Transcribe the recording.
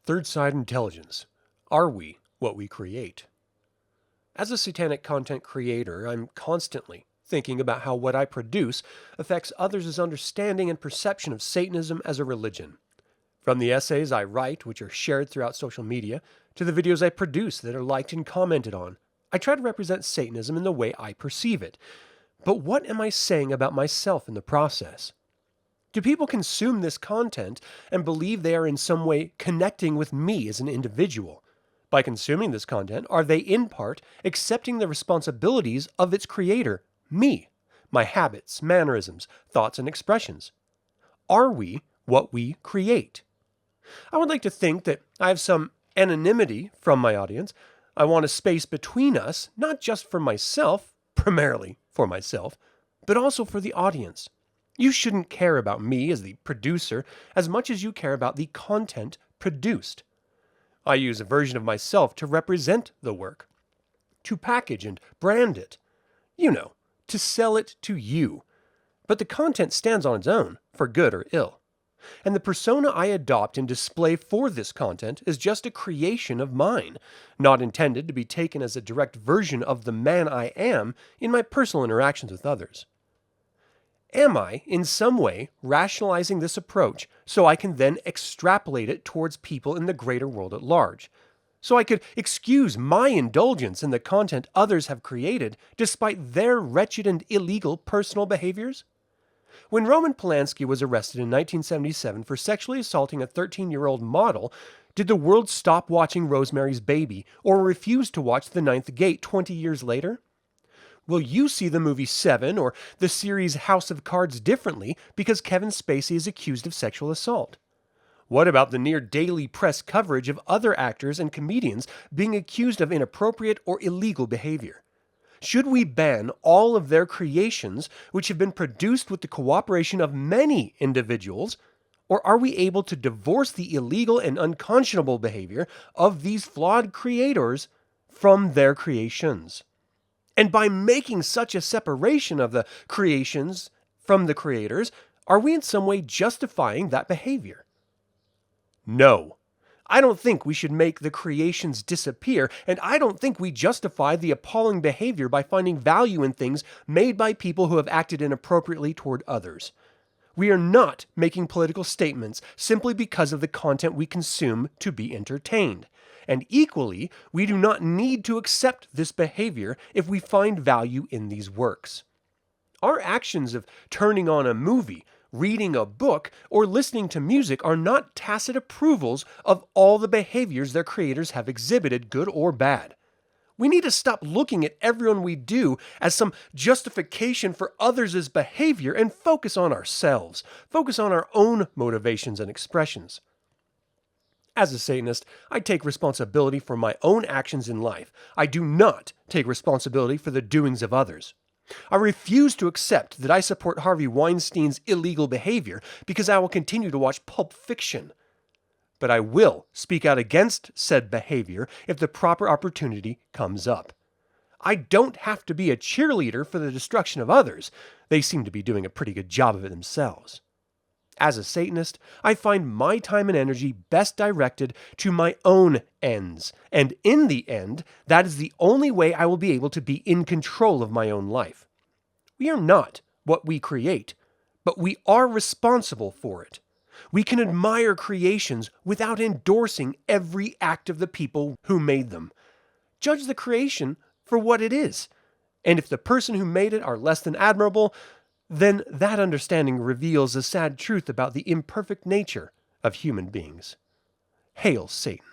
Third side intelligence. Are we what we create? As a satanic content creator, I'm constantly thinking about how what I produce affects others' understanding and perception of Satanism as a religion. From the essays I write, which are shared throughout social media, to the videos I produce that are liked and commented on, I try to represent Satanism in the way I perceive it. But what am I saying about myself in the process? Do people consume this content and believe they are in some way connecting with me as an individual? By consuming this content, are they in part accepting the responsibilities of its creator, me, my habits, mannerisms, thoughts, and expressions? Are we what we create? I would like to think that I have some anonymity from my audience. I want a space between us, not just for myself, primarily for myself, but also for the audience. You shouldn't care about me as the producer as much as you care about the content produced. I use a version of myself to represent the work, to package and brand it. You know, to sell it to you. But the content stands on its own, for good or ill. And the persona I adopt and display for this content is just a creation of mine, not intended to be taken as a direct version of the man I am in my personal interactions with others. Am I, in some way, rationalizing this approach so I can then extrapolate it towards people in the greater world at large? So I could excuse my indulgence in the content others have created despite their wretched and illegal personal behaviors? When Roman Polanski was arrested in 1977 for sexually assaulting a 13-year-old model, did the world stop watching Rosemary's Baby or refuse to watch The Ninth Gate 20 years later? Will you see the movie Seven or the series House of Cards differently because Kevin Spacey is accused of sexual assault? What about the near daily press coverage of other actors and comedians being accused of inappropriate or illegal behavior? Should we ban all of their creations, which have been produced with the cooperation of many individuals, or are we able to divorce the illegal and unconscionable behavior of these flawed creators from their creations? And by making such a separation of the creations from the creators, are we in some way justifying that behavior? No. I don't think we should make the creations disappear, and I don't think we justify the appalling behavior by finding value in things made by people who have acted inappropriately toward others. We are not making political statements simply because of the content we consume to be entertained. And equally, we do not need to accept this behavior if we find value in these works. Our actions of turning on a movie, reading a book, or listening to music are not tacit approvals of all the behaviors their creators have exhibited, good or bad. We need to stop looking at everyone we do as some justification for others' behavior and focus on ourselves, focus on our own motivations and expressions. As a Satanist, I take responsibility for my own actions in life. I do not take responsibility for the doings of others. I refuse to accept that I support Harvey Weinstein's illegal behavior because I will continue to watch Pulp Fiction. But I will speak out against said behavior if the proper opportunity comes up. I don't have to be a cheerleader for the destruction of others. They seem to be doing a pretty good job of it themselves. As a Satanist, I find my time and energy best directed to my own ends, and in the end, that is the only way I will be able to be in control of my own life. We are not what we create, but we are responsible for it. We can admire creations without endorsing every act of the people who made them. Judge the creation for what it is, and if the person who made it are less than admirable, then that understanding reveals a sad truth about the imperfect nature of human beings. Hail Satan.